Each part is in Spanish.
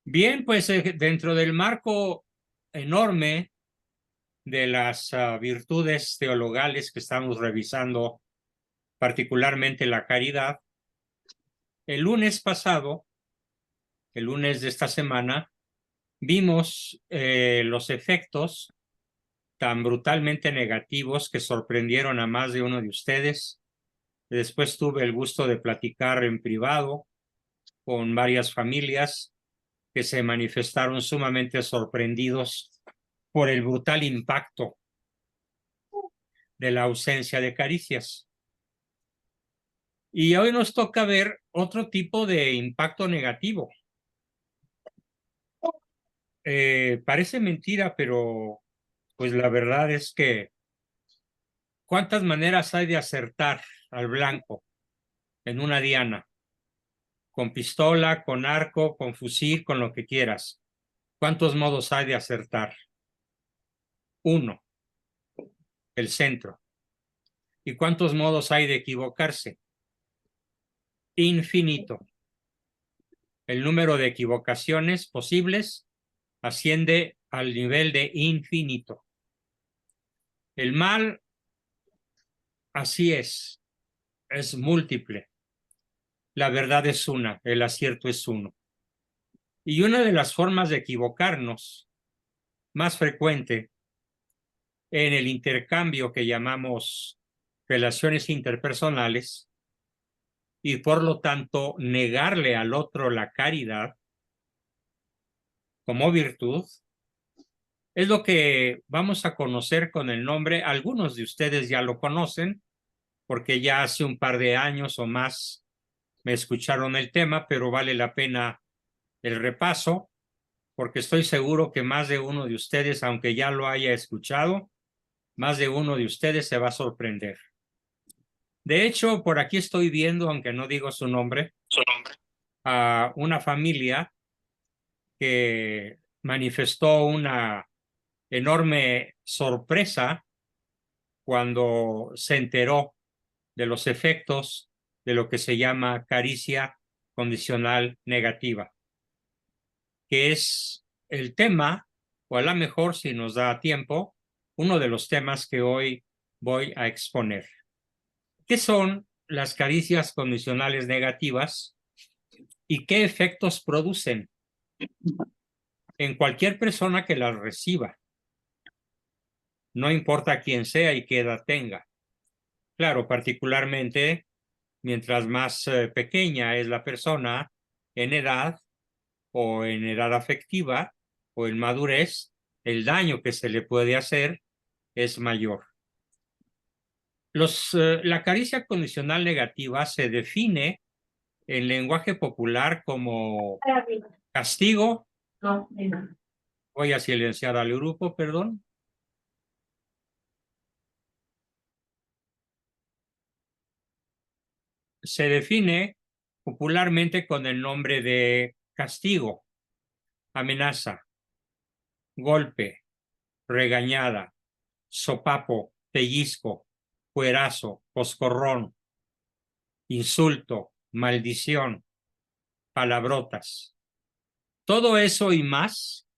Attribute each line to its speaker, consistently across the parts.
Speaker 1: Bien, pues dentro del marco enorme de las virtudes teologales que estamos revisando, particularmente la caridad, el lunes pasado, el lunes de esta semana, vimos los efectos tan brutalmente negativos que sorprendieron a más de uno de ustedes. Después tuve el gusto de platicar en privado con varias familias que se manifestaron sumamente sorprendidos por el brutal impacto de la ausencia de caricias. Y hoy nos toca ver otro tipo de impacto negativo. Parece mentira, pero pues la verdad es que ¿cuántas maneras hay de acertar al blanco en una diana? Con pistola, con arco, con fusil, con lo que quieras. ¿Cuántos modos hay de acertar? Uno, el centro. ¿Y cuántos modos hay de equivocarse? Infinito. El número de equivocaciones posibles asciende al nivel de infinito. El mal, así es múltiple. La verdad es una, el acierto es uno. Y una de las formas de equivocarnos más frecuente en el intercambio que llamamos relaciones interpersonales y por lo tanto negarle al otro la caridad como virtud, es lo que vamos a conocer con el nombre, algunos de ustedes ya lo conocen, porque ya hace un par de años o más me escucharon el tema, pero vale la pena el repaso, porque estoy seguro que más de uno de ustedes, aunque ya lo haya escuchado, más de uno de ustedes se va a sorprender. De hecho, por aquí estoy viendo, aunque no digo su nombre, a una familia que manifestó una enorme sorpresa cuando se enteró de los efectos de lo que se llama caricia condicional negativa, que es el tema, o a lo mejor si nos da tiempo, uno de los temas que hoy voy a exponer. ¿Qué son las caricias condicionales negativas y qué efectos producen en cualquier persona que las reciba? No importa quién sea y qué edad tenga. Claro, particularmente mientras más pequeña es la persona en edad o en edad afectiva o en madurez, el daño que se le puede hacer es mayor. La caricia condicional negativa se define en lenguaje popular como castigo. Voy a silenciar al grupo, perdón. Se define popularmente con el nombre de castigo, amenaza, golpe, regañada, sopapo, pellizco, cuerazo, coscorrón, insulto, maldición, palabrotas. Todo eso y más,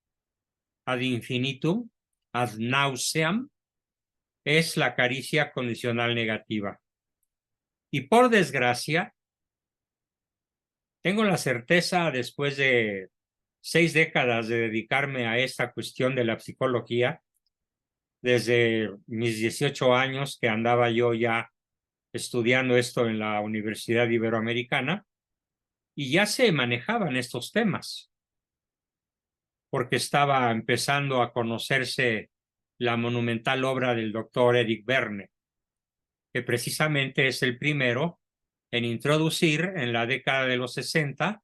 Speaker 1: ad infinitum, ad nauseam, es la caricia condicional negativa. Y por desgracia, tengo la certeza, después de 6 décadas de dedicarme a esta cuestión de la psicología, desde mis 18 años que andaba yo ya estudiando esto en la Universidad Iberoamericana, y ya se manejaban estos temas, porque estaba empezando a conocerse la monumental obra del doctor Eric Berne, que precisamente es el primero en introducir en la década de los 60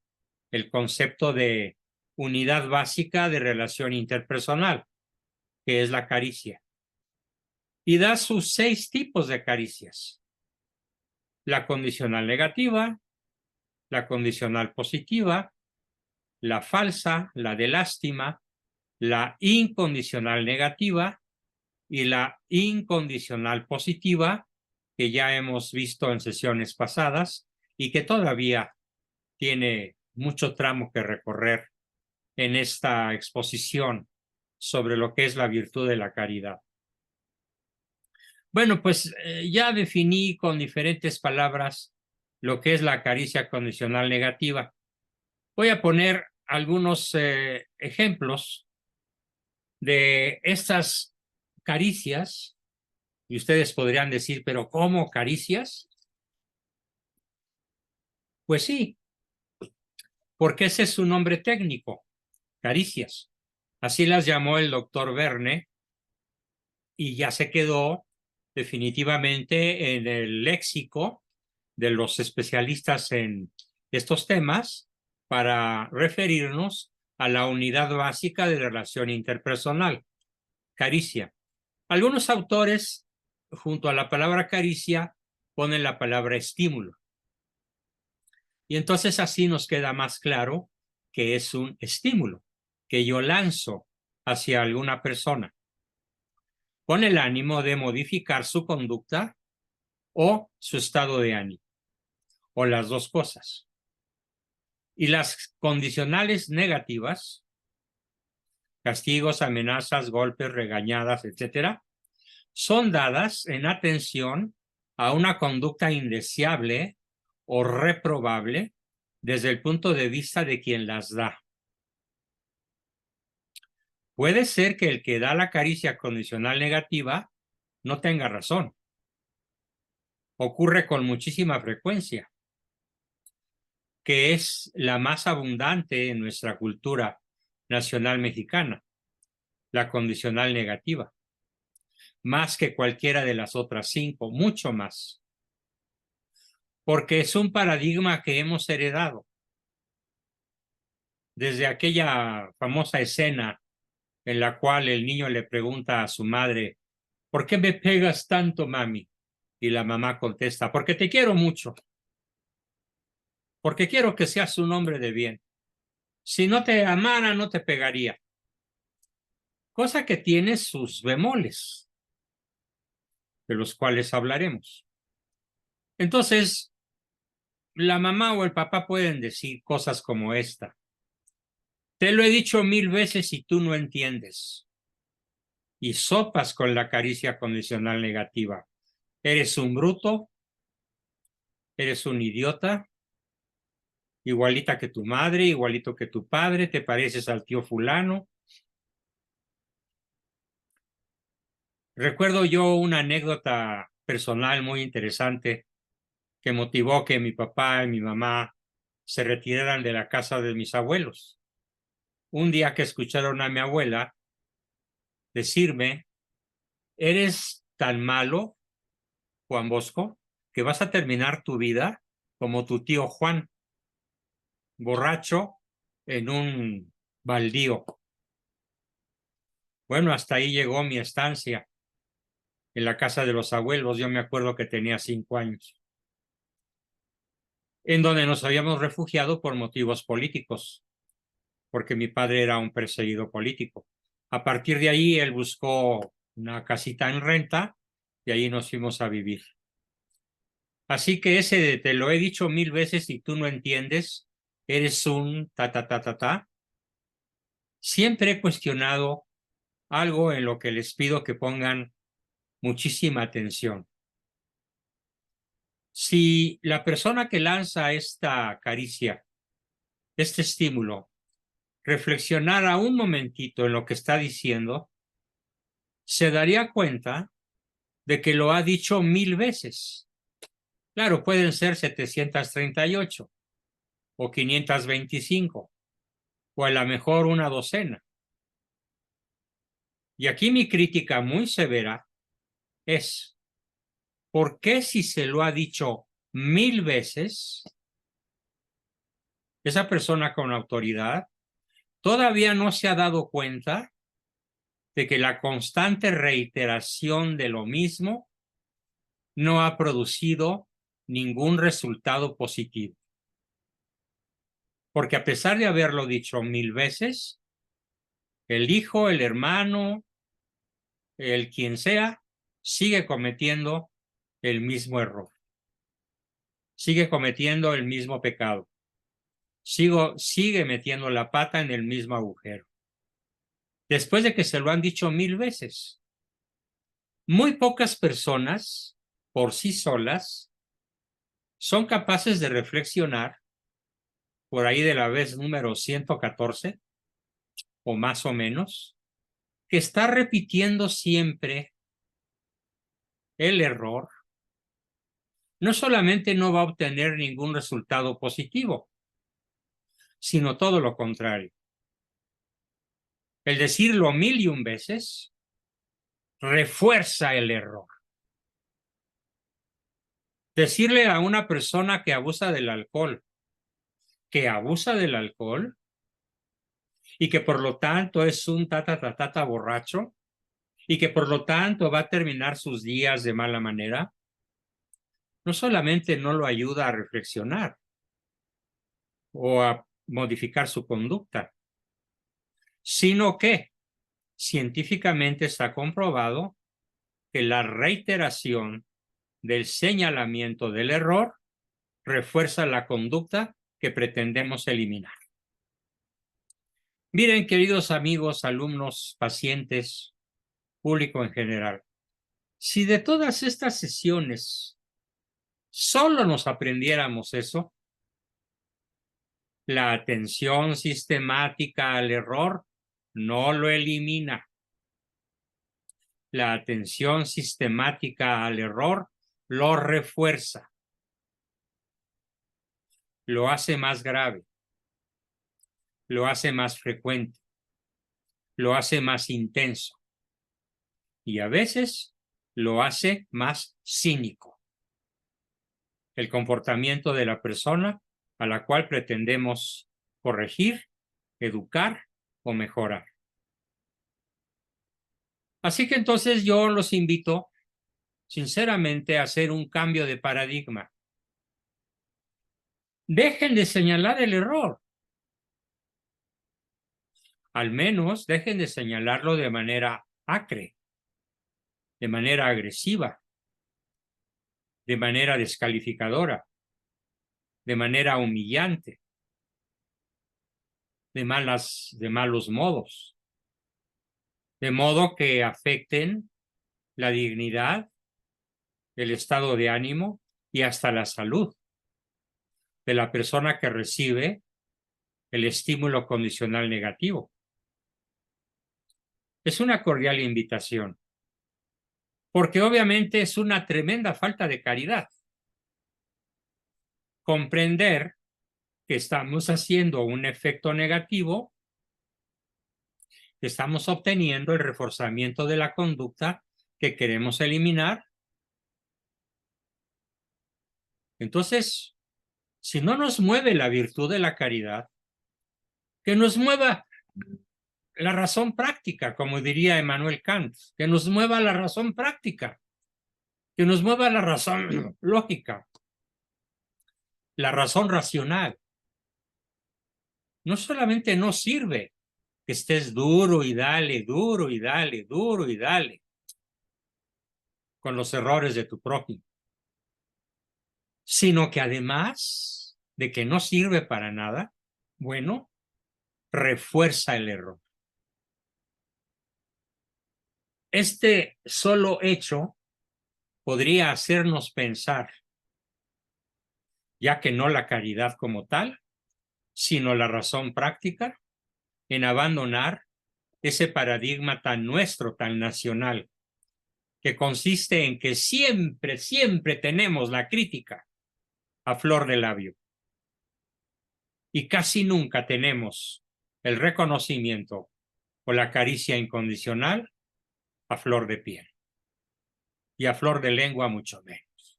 Speaker 1: el concepto de unidad básica de relación interpersonal, que es la caricia. Y da sus 6 tipos de caricias: la condicional negativa, la condicional positiva, la falsa, la de lástima, la incondicional negativa y la incondicional positiva, que ya hemos visto en sesiones pasadas y que todavía tiene mucho tramo que recorrer en esta exposición sobre lo que es la virtud de la caridad. Bueno, pues ya definí con diferentes palabras lo que es la caricia condicional negativa. Voy a poner algunos ejemplos de estas caricias y ustedes podrían decir, ¿pero cómo caricias? Pues sí, porque ese es su nombre técnico, caricias. Así las llamó el doctor Verne y ya se quedó definitivamente en el léxico de los especialistas en estos temas para referirnos a la unidad básica de relación interpersonal, caricia. Algunos autores, junto a la palabra caricia, ponen la palabra estímulo. Y entonces así nos queda más claro que es un estímulo que yo lanzo hacia alguna persona con el ánimo de modificar su conducta o su estado de ánimo, o las dos cosas. Y las condicionales negativas, castigos, amenazas, golpes, regañadas, etcétera, son dadas en atención a una conducta indeseable o reprobable desde el punto de vista de quien las da. Puede ser que el que da la caricia condicional negativa no tenga razón. Ocurre con muchísima frecuencia, que es la más abundante en nuestra cultura nacional mexicana, la condicional negativa, más que cualquiera de las otras 5, mucho más, porque es un paradigma que hemos heredado desde aquella famosa escena en la cual el niño le pregunta a su madre, ¿por qué me pegas tanto, mami? Y la mamá contesta, porque te quiero mucho, porque quiero que seas un hombre de bien. Si no te amara, no te pegaría. Cosa que tiene sus bemoles, de los cuales hablaremos. Entonces, la mamá o el papá pueden decir cosas como esta. Te lo he dicho 1000 veces y tú no entiendes. Y sopas con la caricia condicional negativa. Eres un bruto, eres un idiota, igualita que tu madre, igualito que tu padre, te pareces al tío fulano. Recuerdo yo una anécdota personal muy interesante que motivó que mi papá y mi mamá se retiraran de la casa de mis abuelos. Un día que escucharon a mi abuela decirme, eres tan malo, Juan Bosco, que vas a terminar tu vida como tu tío Juan, borracho en un baldío. Bueno, hasta ahí llegó mi estancia en la casa de los abuelos. Yo me acuerdo que tenía 5 años, en donde nos habíamos refugiado por motivos políticos, porque mi padre era un perseguido político. A partir de ahí, él buscó una casita en renta y ahí nos fuimos a vivir. Así que ese de te lo he dicho 1000 veces y tú no entiendes, eres un ta. Siempre he cuestionado algo en lo que les pido que pongan muchísima atención. Si la persona que lanza esta caricia, este estímulo, reflexionara un momentito en lo que está diciendo, se daría cuenta de que lo ha dicho 1000 veces. Claro, pueden ser 738 o 525 o a lo mejor una docena. Y aquí mi crítica muy severa es, ¿por qué si se lo ha dicho 1000 veces, esa persona con autoridad todavía no se ha dado cuenta de que la constante reiteración de lo mismo no ha producido ningún resultado positivo? Porque a pesar de haberlo dicho 1000 veces, el hijo, el hermano, el quien sea, sigue cometiendo el mismo error. sigue cometiendo el mismo pecado. Sigue metiendo la pata en el mismo agujero. Después de que se lo han dicho 1000 veces. Muy pocas personas, por sí solas, son capaces de reflexionar por ahí de la vez número 114, o más o menos, que está repitiendo siempre el error. No solamente no va a obtener ningún resultado positivo, sino todo lo contrario. El decirlo 1001 veces refuerza el error. Decirle a una persona que abusa del alcohol, y que por lo tanto es un tata borracho, y que por lo tanto va a terminar sus días de mala manera, no solamente no lo ayuda a reflexionar o a modificar su conducta, sino que científicamente está comprobado que la reiteración del señalamiento del error refuerza la conducta que pretendemos eliminar. Miren, queridos amigos, alumnos, pacientes, público en general, si de todas estas sesiones solo nos aprendiéramos eso, la atención sistemática al error no lo elimina. La atención sistemática al error lo refuerza, lo hace más grave, lo hace más frecuente, lo hace más intenso y a veces lo hace más cínico. El comportamiento de la persona a la cual pretendemos corregir, educar o mejorar. Así que entonces yo los invito sinceramente a hacer un cambio de paradigma. Dejen de señalar el error. Al menos dejen de señalarlo de manera acre, de manera agresiva, de manera descalificadora, de manera humillante, de malos modos, de modo que afecten la dignidad, el estado de ánimo y hasta la salud de la persona que recibe el estímulo condicional negativo. Es una cordial invitación, porque obviamente es una tremenda falta de caridad comprender que estamos haciendo un efecto negativo, que estamos obteniendo el reforzamiento de la conducta que queremos eliminar. Entonces, si no nos mueve la virtud de la caridad, que nos mueva la razón práctica, como diría Emmanuel Kant, que nos mueva la razón práctica, que nos mueva la razón lógica, la razón racional. No solamente no sirve que estés duro y dale, duro y dale, duro y dale con los errores de tu prójimo, sino que además de que no sirve para nada, bueno, refuerza el error. Este solo hecho podría hacernos pensar, ya que no la caridad como tal, sino la razón práctica, en abandonar ese paradigma tan nuestro, tan nacional, que consiste en que siempre, siempre tenemos la crítica a flor de labio y casi nunca tenemos el reconocimiento o la caricia incondicional a flor de piel y a flor de lengua mucho menos.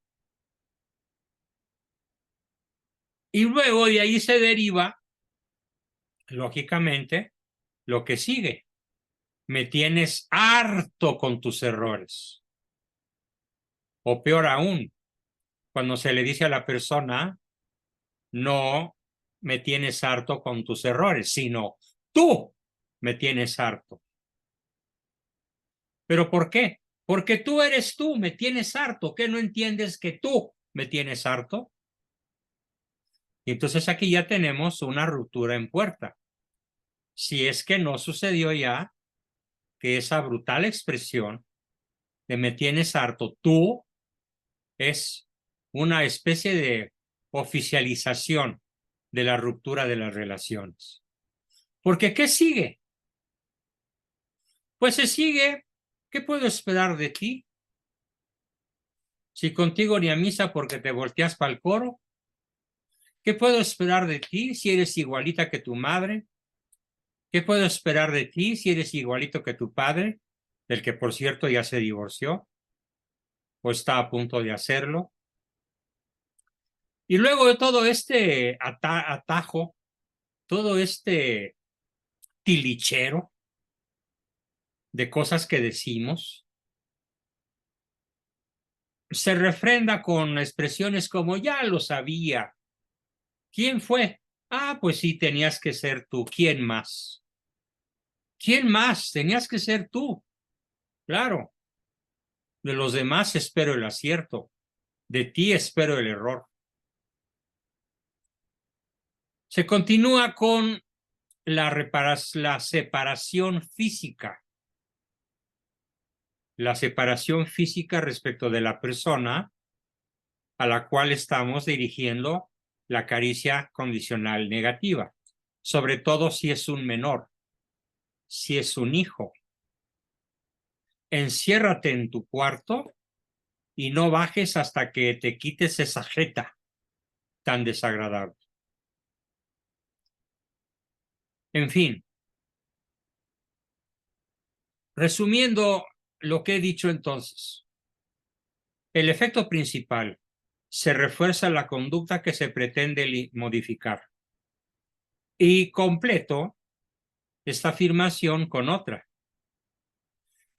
Speaker 1: Y luego de ahí se deriva, lógicamente, lo que sigue. Me tienes harto con tus errores. O peor aún, cuando se le dice a la persona, no me tienes harto con tus errores, sino tú me tienes harto. ¿Pero por qué? Porque tú eres tú, me tienes harto. ¿Qué no entiendes que tú me tienes harto? Y entonces aquí ya tenemos una ruptura en puerta. Si es que no sucedió ya que esa brutal expresión de me tienes harto, tú, es una especie de oficialización de la ruptura de las relaciones. Porque ¿qué sigue? Pues se sigue, ¿qué puedo esperar de ti? Si contigo ni a misa porque te volteas para el coro, ¿qué puedo esperar de ti si eres igualita que tu madre? ¿Qué puedo esperar de ti si eres igualito que tu padre, del que por cierto ya se divorció o está a punto de hacerlo? Y luego de todo este atajo, todo este tilichero de cosas que decimos, se refrenda con expresiones como ya lo sabía. ¿Quién fue? Ah, pues sí, tenías que ser tú. ¿Quién más? ¿Quién más? Tenías que ser tú. Claro. De los demás espero el acierto. De ti espero el error. Se continúa con la separación física. La separación física respecto de la persona a la cual estamos dirigiendo la caricia condicional negativa, sobre todo si es un menor, si es un hijo. Enciérrate en tu cuarto y no bajes hasta que te quites esa jeta tan desagradable. En fin, resumiendo lo que he dicho entonces, el efecto principal: se refuerza la conducta que se pretende modificar. Y completo esta afirmación con otra.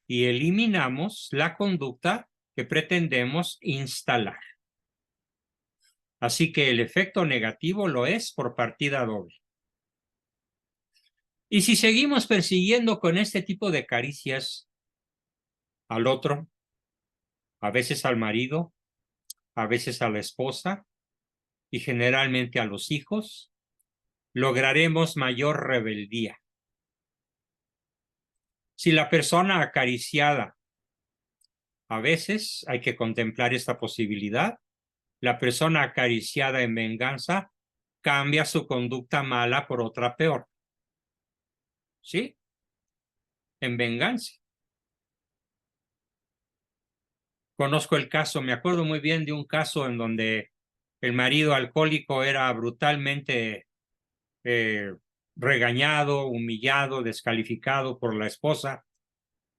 Speaker 1: Y eliminamos la conducta que pretendemos instalar. Así que el efecto negativo lo es por partida doble. Y si seguimos persiguiendo con este tipo de caricias al otro, a veces al marido, a veces a la esposa y generalmente a los hijos, lograremos mayor rebeldía. Si la persona acariciada, a veces hay que contemplar esta posibilidad, la persona acariciada en venganza cambia su conducta mala por otra peor. ¿Sí? En venganza. Conozco el caso, me acuerdo muy bien de un caso en donde el marido alcohólico era brutalmente regañado, humillado, descalificado por la esposa,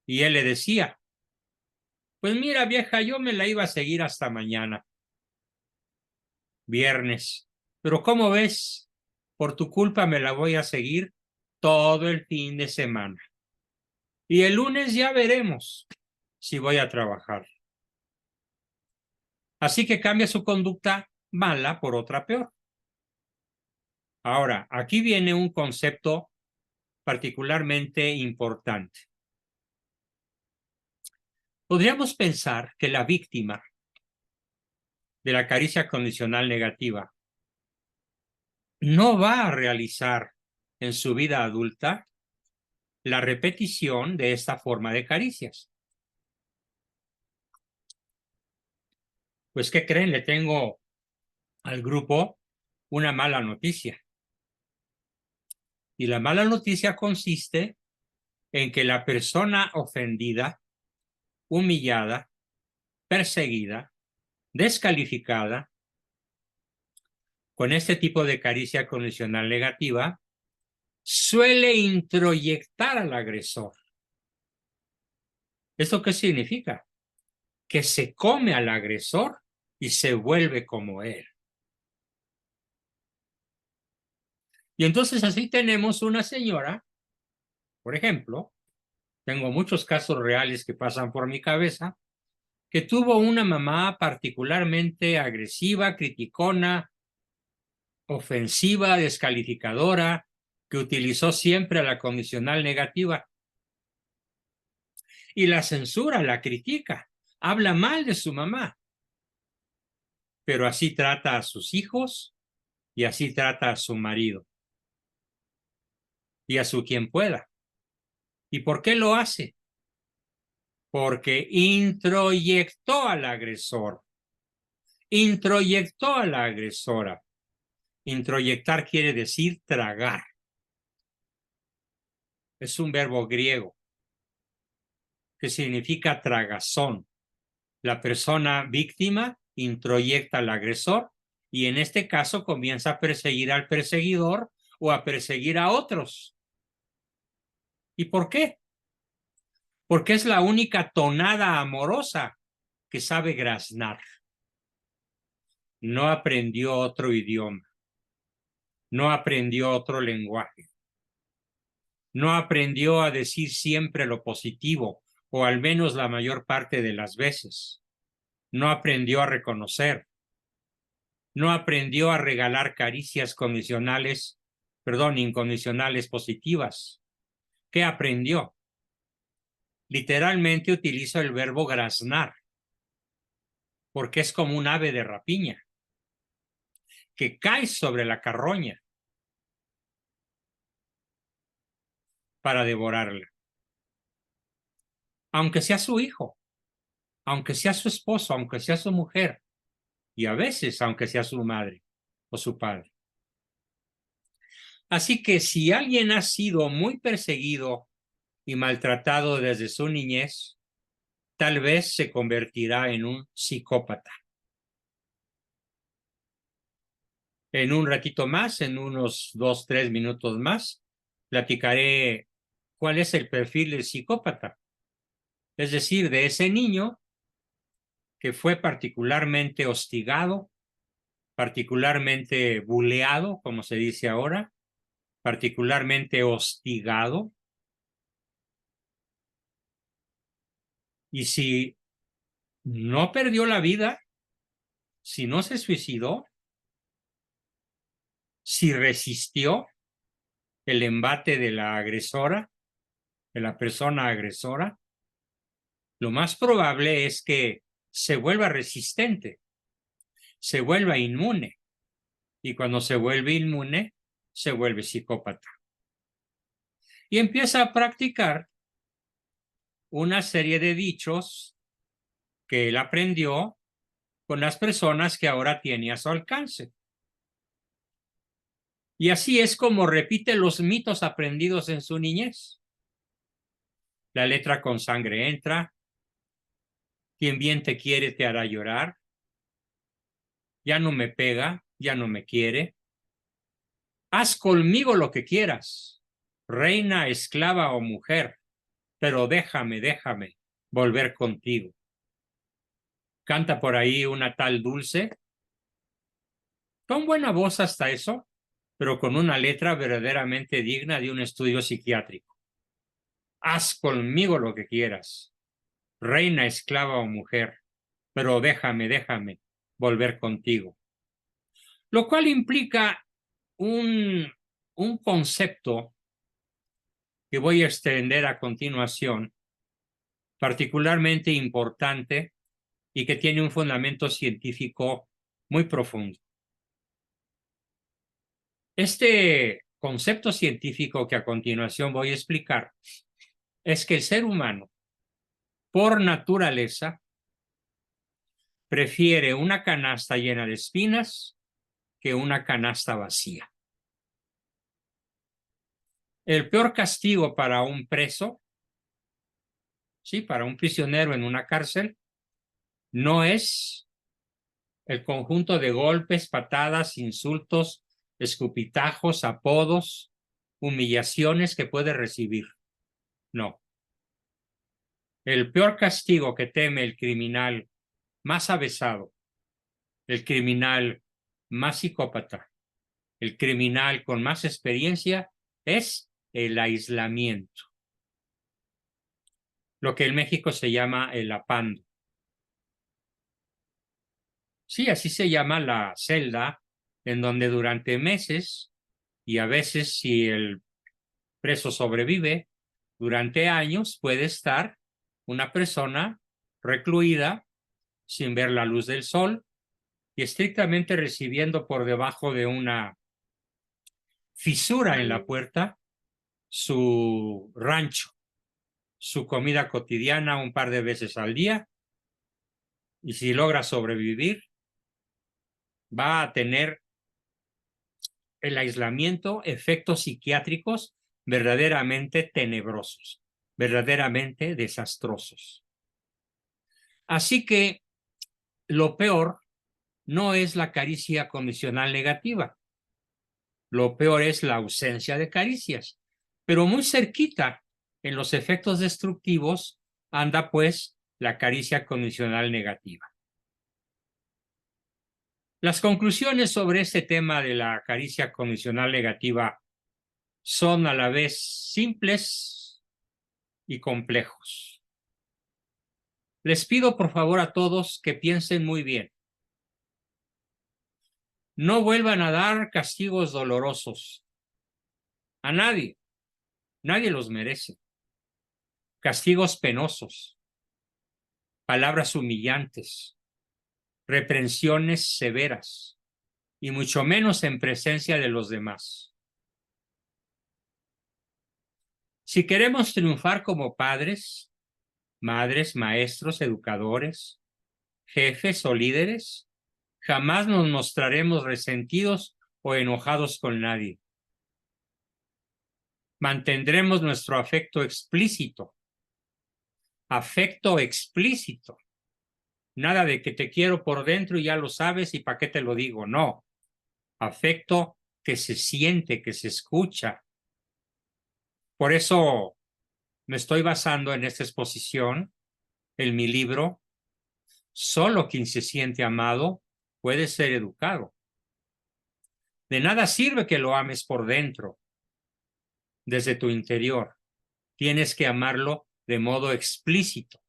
Speaker 1: y él le decía: pues mira, vieja, yo me la iba a seguir hasta mañana, viernes, pero ¿cómo ves? Por tu culpa me la voy a seguir todo el fin de semana. Y el lunes ya veremos si voy a trabajar. Así que cambia su conducta mala por otra peor. Ahora, aquí viene un concepto particularmente importante. Podríamos pensar que la víctima de la caricia condicional negativa no va a realizar en su vida adulta la repetición de esta forma de caricias. Pues, ¿qué creen? Le tengo al grupo una mala noticia. Y la mala noticia consiste en que la persona ofendida, humillada, perseguida, descalificada, con este tipo de caricia condicional negativa, suele introyectar al agresor. ¿Esto qué significa? Que se come al agresor y se vuelve como él. Y entonces así tenemos una señora, por ejemplo, tengo muchos casos reales que pasan por mi cabeza, que tuvo una mamá particularmente agresiva, criticona, ofensiva, descalificadora, que utilizó siempre a la condicional negativa. Y la censura, la critica, habla mal de su mamá. Pero así trata a sus hijos y así trata a su marido y a su quien pueda. ¿Y por qué lo hace? Porque introyectó al agresor, introyectó a la agresora. Introyectar quiere decir tragar. Es un verbo griego que significa tragazón. La persona víctima introyecta al agresor y en este caso comienza a perseguir al perseguidor o a perseguir a otros. ¿Y por qué? Porque es la única tonada amorosa que sabe graznar. No aprendió otro idioma, no aprendió otro lenguaje, no aprendió a decir siempre lo positivo, o al menos la mayor parte de las veces. No aprendió a reconocer, no aprendió a regalar caricias incondicionales positivas. ¿Qué aprendió? Literalmente utilizo el verbo graznar, porque es como un ave de rapiña que cae sobre la carroña para devorarla. Aunque sea su hijo, aunque sea su esposo, aunque sea su mujer, y a veces aunque sea su madre o su padre. Así que si alguien ha sido muy perseguido y maltratado desde su niñez, tal vez se convertirá en un psicópata. En un ratito más, en unos 2, 3 minutos más, platicaré cuál es el perfil del psicópata. Es decir, de ese niño que fue particularmente hostigado, particularmente buleado, como se dice ahora, particularmente hostigado. Y si no perdió la vida, si no se suicidó, si resistió el embate de la agresora, de la persona agresora, lo más probable es que se vuelva resistente, se vuelva inmune. Y cuando se vuelve inmune, se vuelve psicópata. Y empieza a practicar una serie de dichos que él aprendió con las personas que ahora tiene a su alcance. Y así es como repite los mitos aprendidos en su niñez. La letra con sangre entra, quien bien te quiere te hará llorar, ya no me pega, ya no me quiere, haz conmigo lo que quieras, reina, esclava o mujer, pero déjame volver contigo. Canta por ahí una tal Dulce, con buena voz hasta eso, pero con una letra verdaderamente digna de un estudio psiquiátrico. Haz conmigo lo que quieras, reina, esclava o mujer, pero déjame volver contigo. Lo cual implica un concepto que voy a extender a continuación, particularmente importante y que tiene un fundamento científico muy profundo. Este concepto científico que a continuación voy a explicar es que el ser humano, por naturaleza, prefiere una canasta llena de espinas que una canasta vacía. El peor castigo para un preso, sí, para un prisionero en una cárcel, no es el conjunto de golpes, patadas, insultos, escupitajos, apodos, humillaciones que puede recibir. No. El peor castigo que teme el criminal más avesado, el criminal más psicópata, el criminal con más experiencia, es el aislamiento. Lo que en México se llama el apando. Sí, así se llama la celda en donde durante meses, y a veces si el preso sobrevive, durante años puede estar una persona recluida sin ver la luz del sol, y estrictamente recibiendo por debajo de una fisura en la puerta su rancho, su comida cotidiana un par de veces al día, y si logra sobrevivir, va a tener el aislamiento efectos psiquiátricos verdaderamente tenebrosos, verdaderamente desastrosos. Así que lo peor no es la caricia condicional negativa, lo peor es la ausencia de caricias, pero muy cerquita en los efectos destructivos anda pues la caricia condicional negativa. Las conclusiones sobre este tema de la caricia condicional negativa son a la vez simples y complejos. Les pido por favor a todos que piensen muy bien. No vuelvan a dar castigos dolorosos a nadie. Nadie los merece. Castigos penosos, palabras humillantes, reprensiones severas, y mucho menos en presencia de los demás. Si queremos triunfar como padres, madres, maestros, educadores, jefes o líderes, jamás nos mostraremos resentidos o enojados con nadie. Mantendremos nuestro afecto explícito. Afecto explícito. Nada de que te quiero por dentro y ya lo sabes y para qué te lo digo. No. Afecto que se siente, que se escucha. Por eso me estoy basando en esta exposición, en mi libro. Solo quien se siente amado puede ser educado. De nada sirve que lo ames por dentro, desde tu interior. Tienes que amarlo de modo explícito,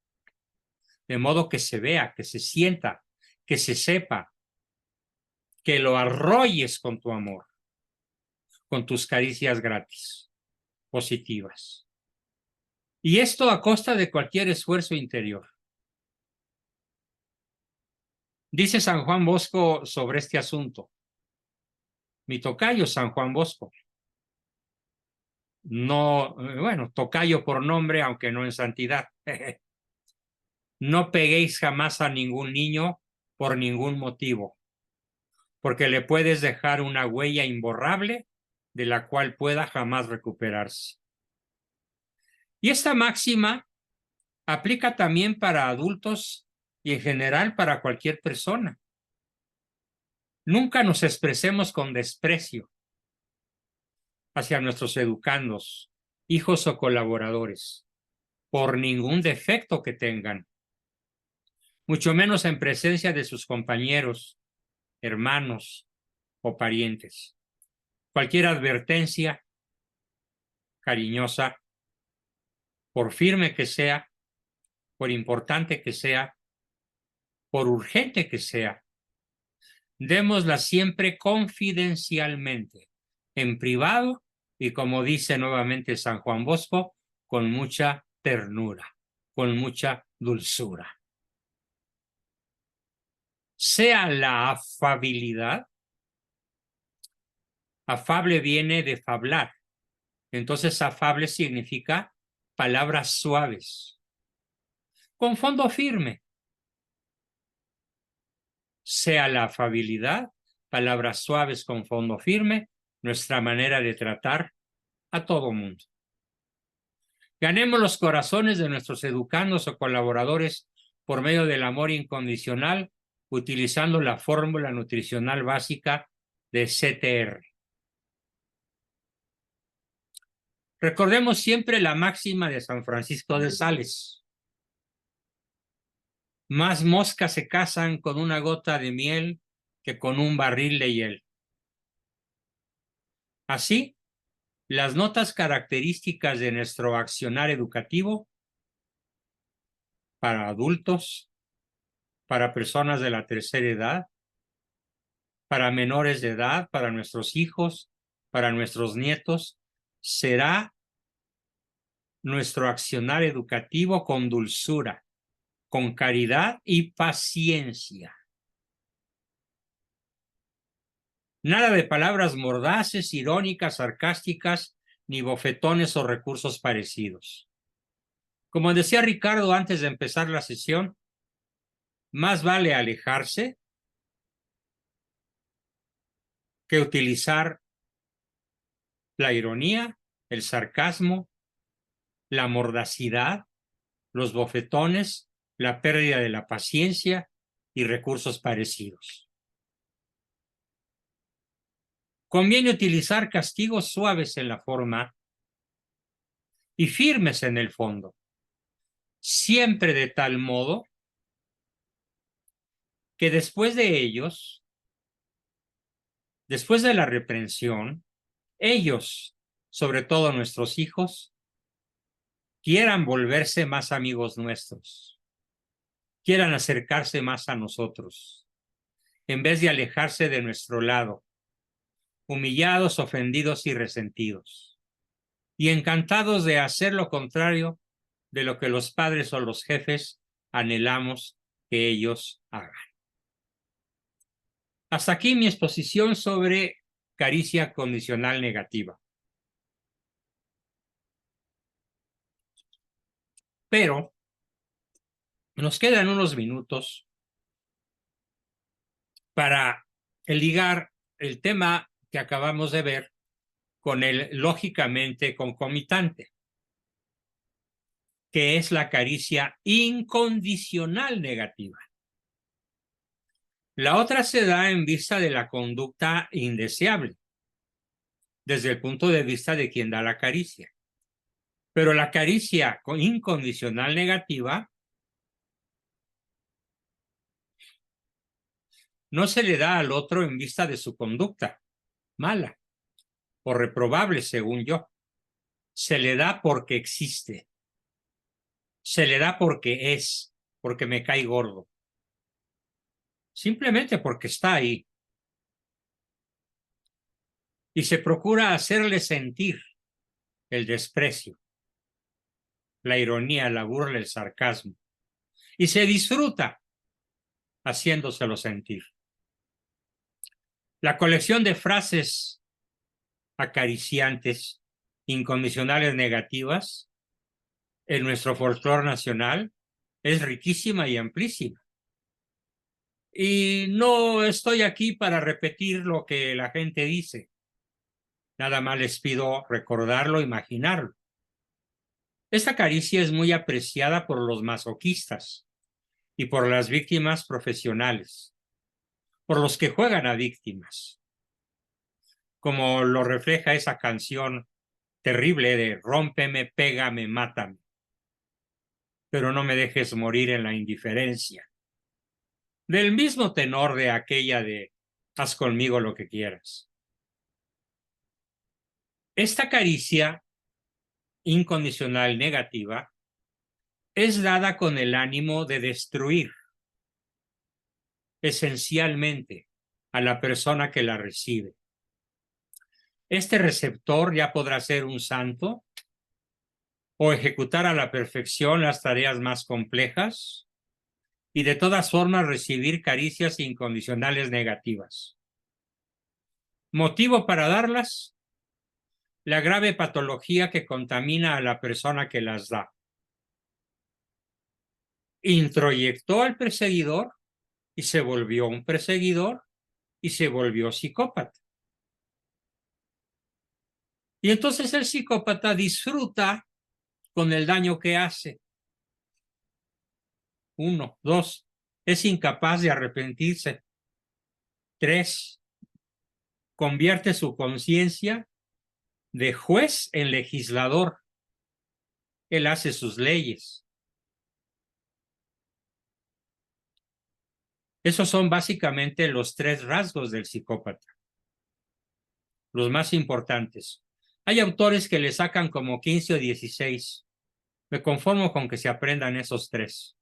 Speaker 1: de modo que se vea, que se sienta, que se sepa, que lo arrolles con tu amor, con tus caricias gratis, positivas. Y esto a costa de cualquier esfuerzo interior. Dice San Juan Bosco sobre este asunto. Mi tocayo San Juan Bosco. No, bueno, tocayo por nombre, aunque no en santidad. No peguéis jamás a ningún niño por ningún motivo, porque le puedes dejar una huella imborrable de la cual pueda jamás recuperarse. Y esta máxima aplica también para adultos y en general para cualquier persona. Nunca nos expresemos con desprecio hacia nuestros educandos, hijos o colaboradores, por ningún defecto que tengan, mucho menos en presencia de sus compañeros, hermanos o parientes. Cualquier advertencia cariñosa, por firme que sea, por importante que sea, por urgente que sea, démosla siempre confidencialmente, en privado y, como dice nuevamente San Juan Bosco, con mucha ternura, con mucha dulzura. Sea la afabilidad, afable viene de fablar, entonces afable significa palabras suaves, con fondo firme. Sea la afabilidad, palabras suaves con fondo firme, nuestra manera de tratar a todo mundo. Ganemos los corazones de nuestros educandos o colaboradores por medio del amor incondicional, utilizando la fórmula nutricional básica de CTR. Recordemos siempre la máxima de San Francisco de Sales. Más moscas se casan con una gota de miel que con un barril de hiel. Así, las notas características de nuestro accionar educativo para adultos, para personas de la tercera edad, para menores de edad, para nuestros hijos, para nuestros nietos, será nuestro accionar educativo con dulzura, con caridad y paciencia. Nada de palabras mordaces, irónicas, sarcásticas, ni bofetones o recursos parecidos. Como decía Ricardo antes de empezar la sesión, más vale alejarse que utilizar la ironía, el sarcasmo, la mordacidad, los bofetones, la pérdida de la paciencia y recursos parecidos. Conviene utilizar castigos suaves en la forma y firmes en el fondo, siempre de tal modo que después de ellos, después de la reprensión, ellos, sobre todo nuestros hijos, quieran volverse más amigos nuestros, quieran acercarse más a nosotros, en vez de alejarse de nuestro lado, humillados, ofendidos y resentidos, y encantados de hacer lo contrario de lo que los padres o los jefes anhelamos que ellos hagan. Hasta aquí mi exposición sobre caricia condicional negativa. Pero nos quedan unos minutos para ligar el tema que acabamos de ver con el lógicamente concomitante, que es la caricia incondicional negativa. La otra se da en vista de la conducta indeseable, desde el punto de vista de quien da la caricia. Pero la caricia incondicional negativa no se le da al otro en vista de su conducta mala o reprobable, según yo. Se le da porque existe. Se le da porque es, porque me cae gordo. Simplemente porque está ahí. Y se procura hacerle sentir el desprecio, la ironía, la burla, el sarcasmo. Y se disfruta haciéndoselo sentir. La colección de frases acariciantes, incondicionales negativas, en nuestro folclore nacional es riquísima y amplísima. Y no estoy aquí para repetir lo que la gente dice. Nada más les pido recordarlo, imaginarlo. Esta caricia es muy apreciada por los masoquistas y por las víctimas profesionales, por los que juegan a víctimas, como lo refleja esa canción terrible de rómpeme, pégame, mátame, pero no me dejes morir en la indiferencia. Del mismo tenor de aquella de haz conmigo lo que quieras. Esta caricia incondicional negativa es dada con el ánimo de destruir esencialmente a la persona que la recibe. Este receptor ya podrá ser un santo o ejecutar a la perfección las tareas más complejas y de todas formas recibir caricias incondicionales negativas. ¿Motivo para darlas? La grave patología que contamina a la persona que las da. Introyectó al perseguidor y se volvió un perseguidor y se volvió psicópata. Y entonces el psicópata disfruta con el daño que hace. 1, 2, es incapaz de arrepentirse. 3, convierte su conciencia de juez en legislador. Él hace sus leyes. Esos son básicamente los 3 rasgos del psicópata, los más importantes. Hay autores que le sacan como 15 o 16. Me conformo con que se aprendan esos 3.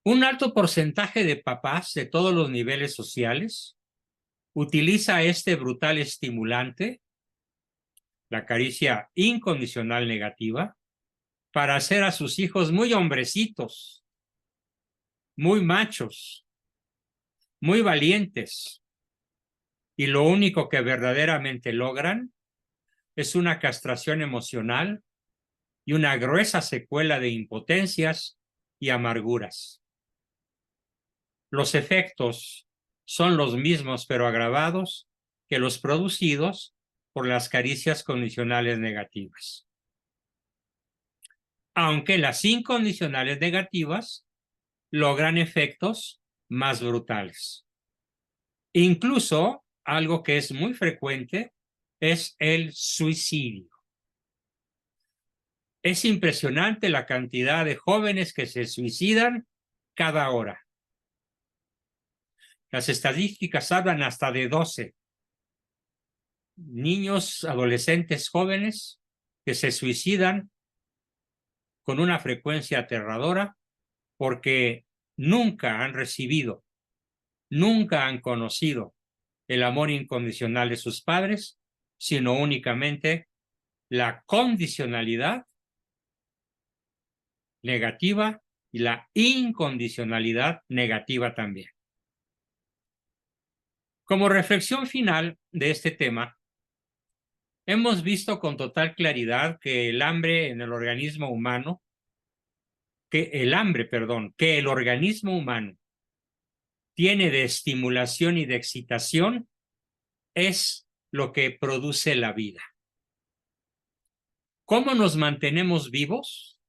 Speaker 1: Un alto porcentaje de papás de todos los niveles sociales utiliza este brutal estimulante, la caricia incondicional negativa, para hacer a sus hijos muy hombrecitos, muy machos, muy valientes, y lo único que verdaderamente logran es una castración emocional y una gruesa secuela de impotencias y amarguras. Los efectos son los mismos pero agravados que los producidos por las caricias condicionales negativas. Aunque las incondicionales negativas logran efectos más brutales. Incluso, algo que es muy frecuente es el suicidio. Es impresionante la cantidad de jóvenes que se suicidan cada hora. Las estadísticas hablan hasta de 12 niños, adolescentes, jóvenes que se suicidan con una frecuencia aterradora porque nunca han recibido, nunca han conocido el amor incondicional de sus padres, sino únicamente la condicionalidad negativa y la incondicionalidad negativa también. Como reflexión final de este tema, hemos visto con total claridad que el hambre en el organismo humano, que el organismo humano tiene de estimulación y de excitación es lo que produce la vida. ¿Cómo nos mantenemos vivos?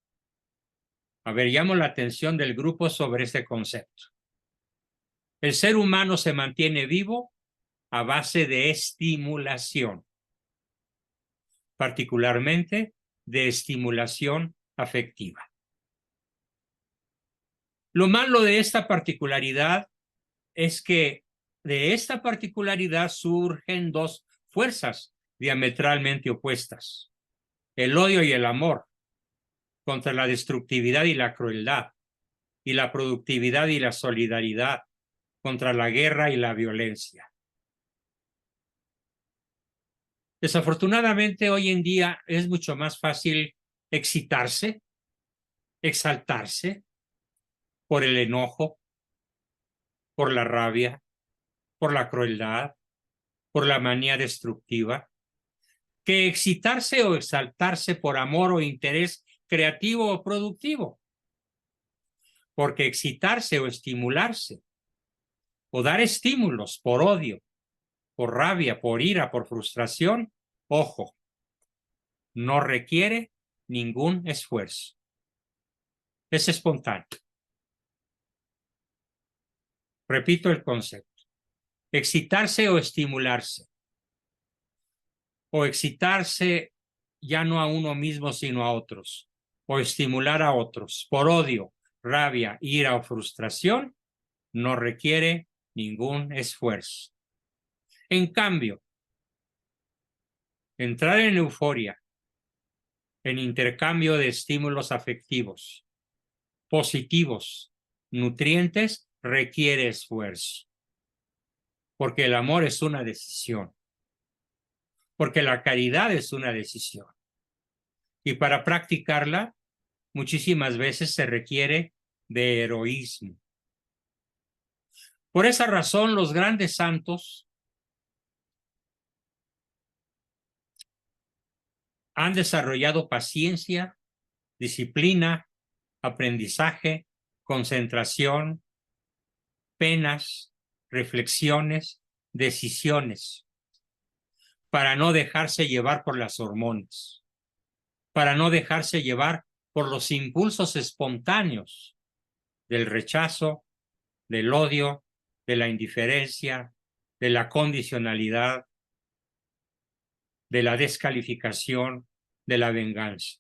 Speaker 1: A ver, llamo la atención del grupo sobre este concepto. El ser humano se mantiene vivo a base de estimulación, particularmente de estimulación afectiva. Lo malo de esta particularidad es que de esta particularidad surgen dos fuerzas diametralmente opuestas: el odio y el amor, contra la destructividad y la crueldad, y la productividad y la solidaridad, contra la guerra y la violencia. Desafortunadamente, hoy en día es mucho más fácil excitarse, exaltarse por el enojo, por la rabia, por la crueldad, por la manía destructiva, que excitarse o exaltarse por amor o interés creativo o productivo. Porque excitarse o estimularse o dar estímulos por odio, por rabia, por ira, por frustración, ojo, no requiere ningún esfuerzo. Es espontáneo. Repito el concepto. Excitarse o estimularse. O excitarse ya no a uno mismo, sino a otros. O estimular a otros por odio, rabia, ira o frustración, no requiere ningún esfuerzo. En cambio, entrar en euforia, en intercambio de estímulos afectivos, positivos, nutrientes, requiere esfuerzo. Porque el amor es una decisión. Porque la caridad es una decisión. Y para practicarla, muchísimas veces se requiere de heroísmo. Por esa razón, los grandes santos han desarrollado paciencia, disciplina, aprendizaje, concentración, penas, reflexiones, decisiones, para no dejarse llevar por las hormonas, para no dejarse llevar por los impulsos espontáneos del rechazo, del odio, de la indiferencia, de la condicionalidad, de la descalificación, de la venganza.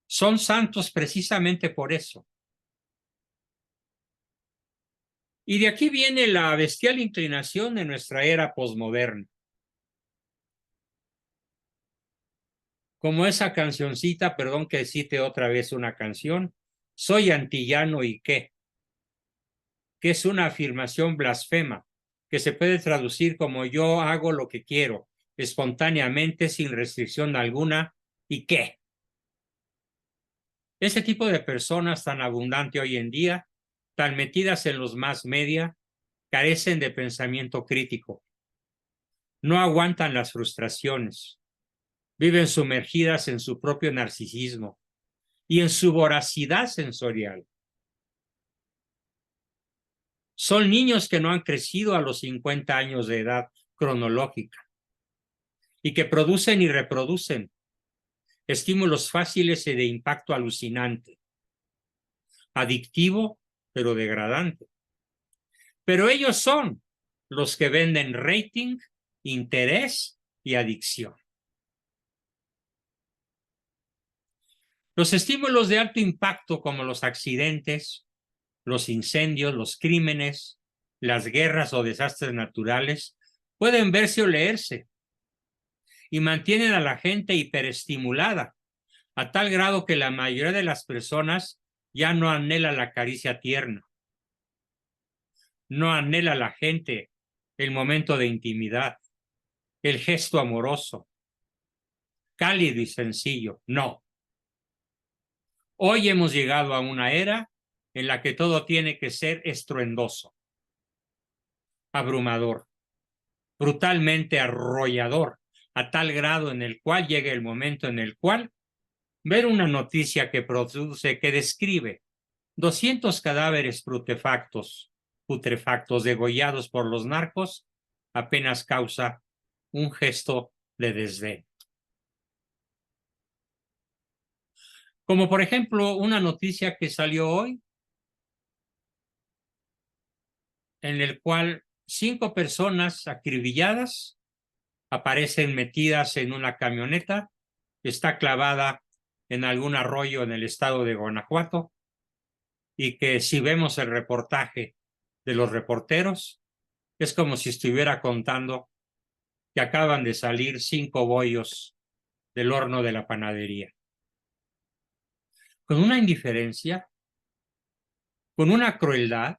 Speaker 1: Son santos precisamente por eso. Y de aquí viene la bestial inclinación de nuestra era posmoderna. Como esa cancioncita, perdón que cite otra vez una canción, soy antillano y qué, que es una afirmación blasfema, que se puede traducir como yo hago lo que quiero, espontáneamente, sin restricción alguna, ¿y qué? Ese tipo de personas tan abundante hoy en día, tan metidas en los mass media, carecen de pensamiento crítico, no aguantan las frustraciones, viven sumergidas en su propio narcisismo y en su voracidad sensorial. Son niños que no han crecido a los 50 años de edad cronológica y que producen y reproducen estímulos fáciles y de impacto alucinante, adictivo pero degradante. Pero ellos son los que venden rating, interés y adicción. Los estímulos de alto impacto como los accidentes, los incendios, los crímenes, las guerras o desastres naturales pueden verse o leerse y mantienen a la gente hiperestimulada a tal grado que la mayoría de las personas ya no anhela la caricia tierna, no anhela la gente el momento de intimidad, el gesto amoroso, cálido y sencillo. No. Hoy hemos llegado a una era en la que todo tiene que ser estruendoso, abrumador, brutalmente arrollador, a tal grado en el cual llega el momento en el cual ver una noticia que describe 200 cadáveres putrefactos degollados por los narcos, apenas causa un gesto de desdén. Como por ejemplo una noticia que salió hoy, en el cual 5 personas acribilladas aparecen metidas en una camioneta, está clavada en algún arroyo en el estado de Guanajuato, y que si vemos el reportaje de los reporteros, es como si estuviera contando que acaban de salir 5 bollos del horno de la panadería. Con una indiferencia, con una crueldad,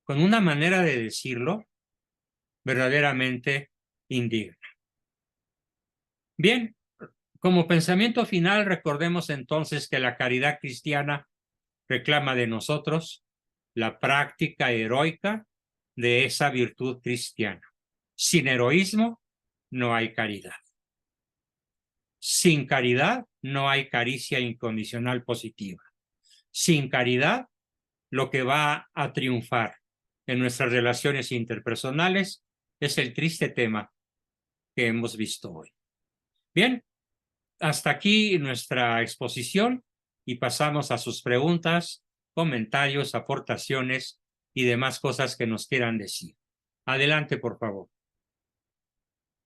Speaker 1: con una manera de decirlo verdaderamente indigna. Bien, como pensamiento final, recordemos entonces que la caridad cristiana reclama de nosotros la práctica heroica de esa virtud cristiana. Sin heroísmo no hay caridad. Sin caridad no hay caricia incondicional positiva. Sin caridad, lo que va a triunfar en nuestras relaciones interpersonales es el triste tema que hemos visto hoy. Bien, hasta aquí nuestra exposición y pasamos a sus preguntas, comentarios, aportaciones y demás cosas que nos quieran decir. Adelante, por favor.